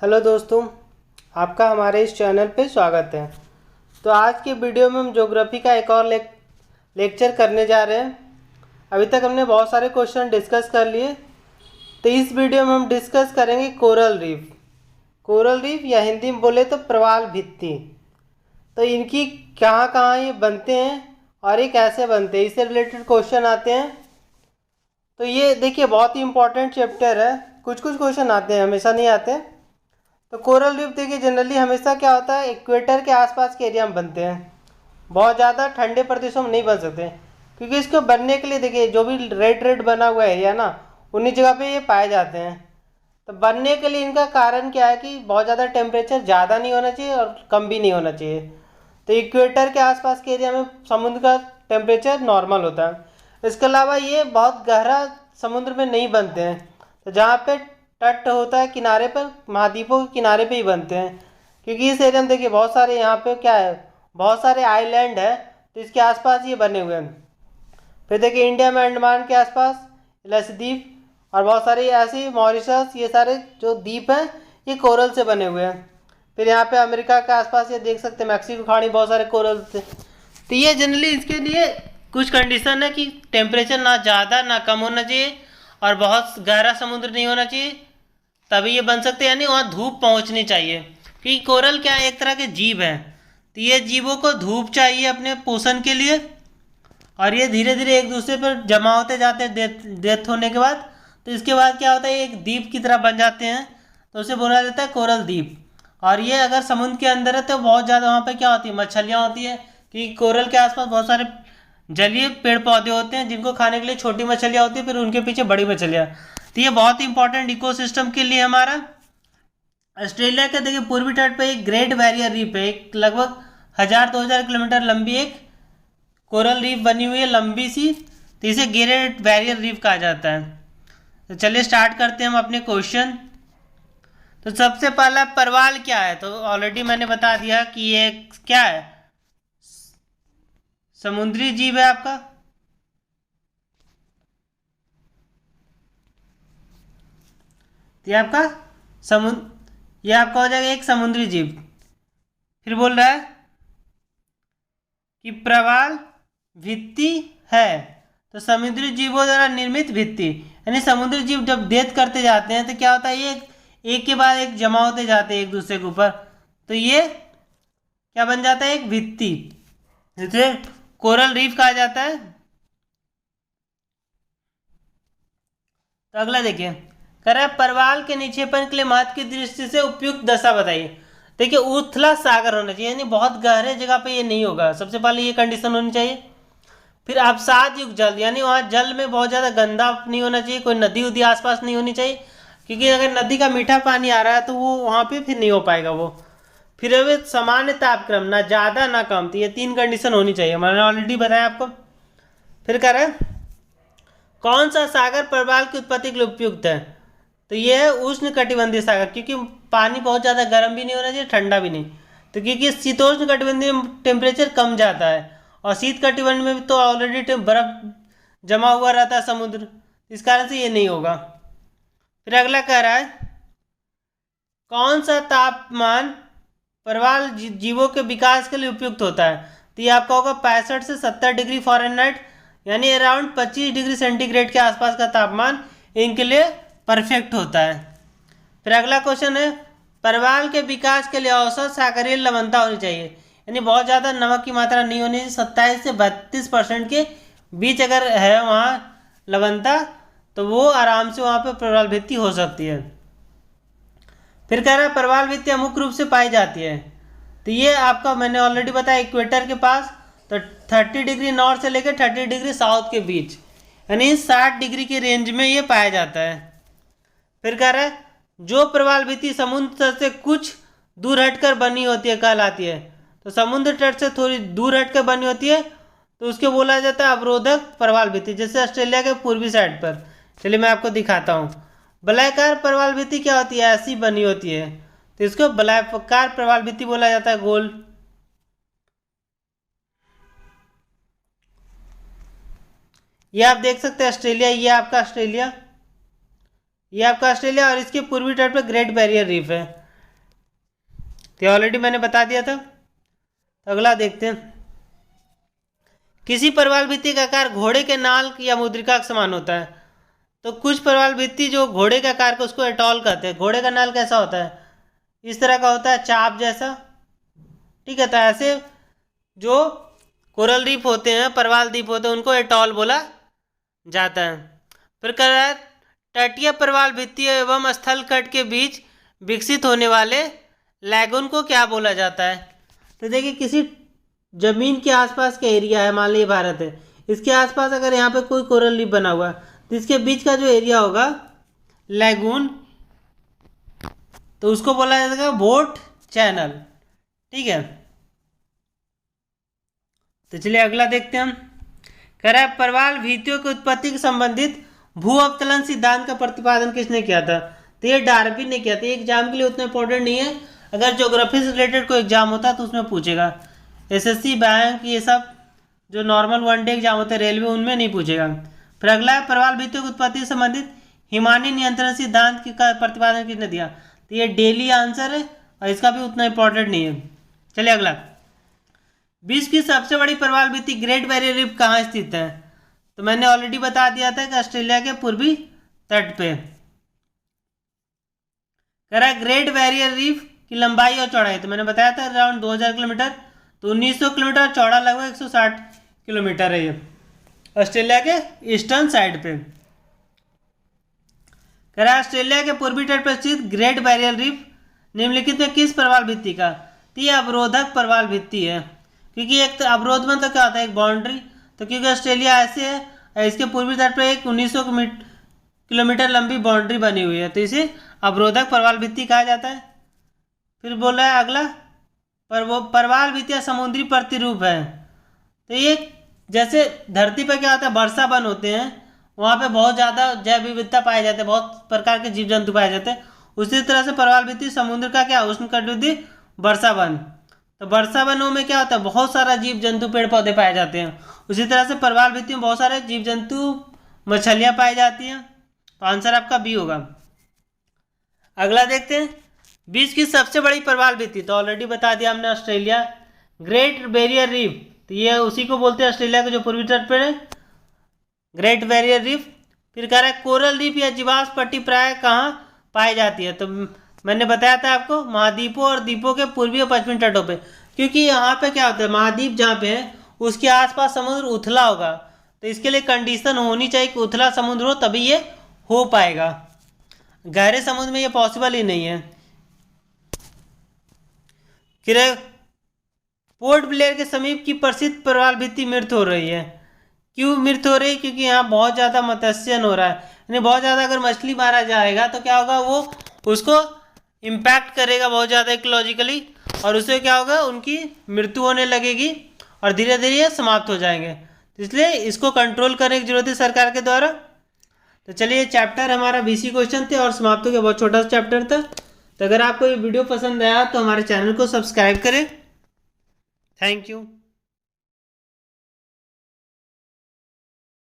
Hello दोस्तों, आपका हमारे इस चैनल पे स्वागत है। तो आज की वीडियो में हम ज्योग्राफी का एक और लेक्चर करने जा रहे हैं। अभी तक हमने बहुत सारे क्वेश्चन डिस्कस कर लिए। तो इस वीडियो में हम डिस्कस करेंगे कोरल रीफ। कोरल रीफ या हिंदी में बोले तो प्रवाल भित्ति। तो इनकी कहाँ कहाँ ये बनते हैं और ये कैसे बनते हैं, इससे रिलेटेड क्वेश्चन आते हैं। तो ये देखिए बहुत ही इंपॉर्टेंट चैप्टर है। कुछ कुछ क्वेश्चन आते हैं, हमेशा नहीं आते। तो कोरल रीफ देखिए जनरली हमेशा क्या होता है, इक्वेटर के आसपास के एरिया में बनते हैं। बहुत ज़्यादा ठंडे प्रदेशों में नहीं बन सकते, क्योंकि इसको बनने के लिए देखिए जो भी रेड रेड बना हुआ एरिया ना, उन्हीं जगह पे ये पाए जाते हैं। तो बनने के लिए इनका कारण क्या है कि बहुत ज़्यादा टेम्परेचर ज़्यादा नहीं होना चाहिए और कम भी नहीं होना चाहिए। तो इक्वेटर के आसपास के एरिया में समुद्र का टेम्परेचर नॉर्मल होता है। इसके अलावा ये बहुत गहरा समुद्र में नहीं बनते हैं। तो जहाँ पे तट होता है किनारे पर, महाद्वीपों के किनारे पे ही बनते हैं। क्योंकि इस एरिया में देखिए बहुत सारे यहाँ पे क्या है, बहुत सारे आइलैंड है, तो इसके आसपास ये बने हुए हैं। फिर देखिए इंडिया में अंडमान के आसपास लक्षद्वीप और बहुत सारे ऐसे मॉरिशस, ये सारे जो द्वीप हैं ये कोरल से बने हुए हैं। फिर यहाँ पे अमेरिका के आसपास ये देख सकते हैं, मैक्सिको खाड़ी, बहुत सारे कोरल से। तो ये जनरली इसके लिए कुछ कंडीशन है कि टेम्परेचर ना ज़्यादा ना कम होना चाहिए और बहुत गहरा समुद्र नहीं होना चाहिए, तभी ये बन सकते हैं। यानी वहाँ धूप पहुँचनी चाहिए, क्योंकि कोरल क्या है, एक तरह के जीव हैं। तो ये जीवों को धूप चाहिए अपने पोषण के लिए, और ये धीरे धीरे एक दूसरे पर जमा होते जाते हैं डेथ होने के बाद। तो इसके बाद क्या होता है, एक द्वीप की तरह बन जाते हैं, तो उसे बोला जाता है कोरल द्वीप। और ये अगर समुद्र के अंदर है तो बहुत ज़्यादा वहाँ पे क्या होती है, मछलियाँ होती है, क्योंकि कोरल के आसपास बहुत सारे जलीय पेड़ पौधे होते हैं जिनको खाने के लिए छोटी मछलियाँ होती है, फिर उनके पीछे बड़ी मछलियाँ। तो ये बहुत ही इंपॉर्टेंट इकोसिस्टम के लिए हमारा। ऑस्ट्रेलिया के देखिए पूर्वी तट पर एक ग्रेट बैरियर रीफ है, एक लगभग 1000-2000 किलोमीटर लंबी एक कोरल रीफ बनी हुई है, लंबी सी। तो इसे ग्रेट बैरियर रीफ कहा जाता है। तो चलिए स्टार्ट करते हैं हम अपने क्वेश्चन। तो सबसे पहला परवाल क्या है, तो ऑलरेडी मैंने बता दिया कि ये क्या है, समुद्री जीव है आपका। तो ये आपका हो जाएगा एक समुद्री जीव। फिर बोल रहा है कि प्रवाल भित्ति है, तो समुद्री जीवों द्वारा निर्मित भित्ति, यानी समुद्री जीव जब डेथ करते जाते हैं तो क्या होता है, ये एक के बाद एक जमा होते जाते हैं एक दूसरे के ऊपर। तो ये क्या बन जाता है, एक भित्ति, जिसे कोरल रीफ कहा जाता है। तो अगला देखिए, कह रहा है परवाल के निक्षेपण के लिए महत्व की दृष्टि से उपयुक्त दशा बताइए। देखिए उथला सागर होना चाहिए, यानी बहुत गहरे जगह पे ये नहीं होगा, सबसे पहले ये कंडीशन होनी चाहिए। फिर अवसाद युक्त जल, यानी वहाँ जल में बहुत ज़्यादा गंदा नहीं होना चाहिए, कोई नदी उदी आसपास नहीं होनी चाहिए, क्योंकि अगर नदी का मीठा पानी आ रहा है तो वो वहाँ पे फिर नहीं हो पाएगा वो। फिर वे सामान्य तापक्रम, ना ज़्यादा ना कम, तो ये 3 कंडीशन होनी चाहिए, मैंने ऑलरेडी बताया आपको। फिर कह रहा है कौन सा सागर परवाल की उत्पत्ति के लिए उपयुक्त है, तो ये है उष्ण कटिबंधीय सागर, क्योंकि पानी बहुत ज़्यादा गर्म भी नहीं होना चाहिए, ठंडा भी नहीं। तो क्योंकि शीतोष्ण कटिबंधीय में टेम्परेचर कम जाता है, और शीत कटिबंध में तो ऑलरेडी बर्फ जमा हुआ रहता है समुद्र, इस कारण से ये नहीं होगा। फिर अगला कह रहा है कौन सा तापमान परवाल जीवों के विकास के लिए उपयुक्त होता है, तो ये आपका होगा 65 से 70 डिग्री फ़ारेनहाइट, यानी अराउंड 25 डिग्री सेंटीग्रेड के आसपास का तापमान इनके लिए परफेक्ट होता है। फिर अगला क्वेश्चन है परवाल के विकास के लिए औसत सागरीय लवणता होनी चाहिए, यानी बहुत ज़्यादा नमक की मात्रा नहीं होनी चाहिए, 27 से 32% के बीच अगर है वहाँ लवणता, तो वो आराम से वहाँ पे परवाल भित्ति हो सकती है। फिर कह रहा है परवाल भित्तियाँ मुख्य रूप से पाई जाती है, तो ये आपका मैंने ऑलरेडी बताया इक्वेटर के पास, तो 30 डिग्री नॉर्थ से लेकर 30 डिग्री साउथ के बीच, यानी 60 डिग्री के रेंज में ये पाया जाता है। फिर कह रहा है जो प्रवाल भित्ति समुद्र तट से कुछ दूर हटकर बनी होती है कहलाती है, तो समुद्र तट से थोड़ी दूर हटकर बनी होती है तो उसके बोला जाता है अवरोधक प्रवाल भित्ति, जैसे ऑस्ट्रेलिया के पूर्वी साइड पर। चलिए मैं आपको दिखाता हूँ। वलयाकार प्रवाल भित्ति क्या होती है, ऐसी बनी होती है, तो इसको वलयाकार प्रवाल भित्ति बोला जाता है, गोल। ये आप देख सकते हैं ऑस्ट्रेलिया, ये आपका ऑस्ट्रेलिया, ये आपका ऑस्ट्रेलिया, और इसके पूर्वी तट पर ग्रेट बैरियर रीफ है। तो ऑलरेडी मैंने बता दिया था। तो अगला देखते हैं। किसी परवाल भित्ति का आकार घोड़े के नाल या मुद्रिका के समान होता है। तो कुछ परवाल भित्ति जो घोड़े का आकार का उसको एटॉल कहते हैं। घोड़े का नाल कैसा होता है? इस तरह का होता है, चाप जैसा। ठीक है, तो ऐसे जो कोरल द्वीप होते हैं, परवाल द्वीप होते हैं, उनको एटॉल बोला जाता है। फिर कह रहा है तटीय परवाल भित्ति एवं स्थल तट के बीच विकसित होने वाले लैगून को क्या बोला जाता है? तो देखिए, किसी जमीन के आसपास का एरिया है, मान लीजिए भारत है, इसके आसपास अगर यहाँ पे कोई कोरल रीफ बना हुआ है तो इसके बीच का जो एरिया होगा लैगून, तो उसको बोला जाएगा बोट चैनल। ठीक है, तो चलिए अगला देखते हैं हम। कह रहा है परवाल भित्तियों की उत्पत्ति के संबंधित भू अवतलन सिद्धांत का प्रतिपादन किसने किया था? तो ये डार्विन ने किया था। ये एग्जाम के लिए उतना इंपॉर्टेंट नहीं है, अगर ज्योग्राफी से रिलेटेड कोई एग्जाम होता है तो उसमें पूछेगा। एसएससी, बैंक, ये सब जो नॉर्मल वनडे एग्जाम होते हैं रेलवे, उनमें नहीं पूछेगा। फिर अगला है परवाल भित्तियों की उत्पत्ति से संबंधित हिमानी नियंत्रण सिद्धांत का प्रतिपादन किसने दिया? तो ये डेली आंसर है और इसका भी उतना इंपॉर्टेंट नहीं है। चलिए अगला, विश्व की सबसे बड़ी परवाल भित्ति ग्रेट बैरियर रीफ कहाँ स्थित है? तो मैंने ऑलरेडी बता दिया था कि ऑस्ट्रेलिया के पूर्वी तट पे। कह रहा है ग्रेट बैरियर रीफ की लंबाई और चौड़ाई, तो मैंने बताया था अराउंड 2000 किलोमीटर, तो 1900 किलोमीटर, चौड़ा लगभग 160 किलोमीटर है ये ऑस्ट्रेलिया के ईस्टर्न साइड पे। कह रहा है ऑस्ट्रेलिया के पूर्वी तट पर स्थित ग्रेट बैरियर रीफ निम्नलिखित में किस परवाल भित्ति का? तो ये अवरोधक परवाल भित्ति है, क्योंकि एक तो अवरोध में तो क्या होता है, एक बाउंड्री। तो क्योंकि ऑस्ट्रेलिया ऐसे है, इसके पूर्वी तट पर एक 1900 किलोमीटर लंबी बाउंड्री बनी हुई है, तो इसे अवरोधक परवाल भित्ति कहा जाता है। फिर बोल रहा है अगला, परवाल भित्तियाँ समुद्री प्रतिरूप है। तो ये जैसे धरती पर क्या होता है, वर्षा वन होते हैं, वहाँ पे बहुत ज़्यादा जैव विविधता पाए जाते हैं, बहुत प्रकार के जीव जंतु पाए जाते हैं। उसी तरह से परवाल भित्ति समुद्र का क्या, उष्णकटिबंधीय वर्षा वन। तो वर्षा वनों में क्या होता है, बहुत सारा जीव जंतु पेड़ पौधे पाए जाते हैं। उसी तरह से परवाल भित्ति में बहुत सारे जीव जंतु मछलियाँ पाई जाती हैं। तो आंसर आपका बी होगा। अगला देखते हैं, विश्व की सबसे बड़ी परवाल भित्ति, तो ऑलरेडी बता दिया हमने ऑस्ट्रेलिया। ग्रेट बैरियर रीफ, तो ये उसी को बोलते हैं ऑस्ट्रेलिया के जो पूर्वी तट पर है, ग्रेट बैरियर रीफ। फिर कह रहा है कोरल रीफ या जीवाश्म पट्टी प्राय कहाँ पाई जाती है? तो मैंने बताया था आपको, महाद्वीपों और द्वीपों के पूर्वी और पश्चिमी तटों पे, क्योंकि यहाँ पे क्या होता है, महाद्वीप जहाँ पे है उसके आसपास समुद्र उथला होगा, तो इसके लिए कंडीशन होनी चाहिए कि उथला समुद्र हो, तभी ये हो पाएगा। गहरे समुद्र में ये पॉसिबल ही नहीं है। फिर पोर्ट ब्लेयर के समीप की प्रसिद्ध परवाल भित्ति मृत हो रही है। क्यों मृत हो रही है? क्योंकि यहाँ बहुत ज़्यादा मत्स्यन हो रहा है, यानी बहुत ज़्यादा अगर मछली मारा जाएगा तो क्या होगा, वो उसको इम्पैक्ट करेगा बहुत ज़्यादा इकोलॉजिकली, और उससे क्या होगा, उनकी मृत्यु होने लगेगी और धीरे धीरे ये समाप्त हो जाएंगे। इसलिए इसको कंट्रोल करने की जरूरत है सरकार के द्वारा। तो चलिए, ये चैप्टर हमारा 20 क्वेश्चन थे और समाप्त हो गया, बहुत छोटा सा चैप्टर था। तो अगर आपको ये वीडियो पसंद आया तो हमारे चैनल को सब्सक्राइब करें। Thank you.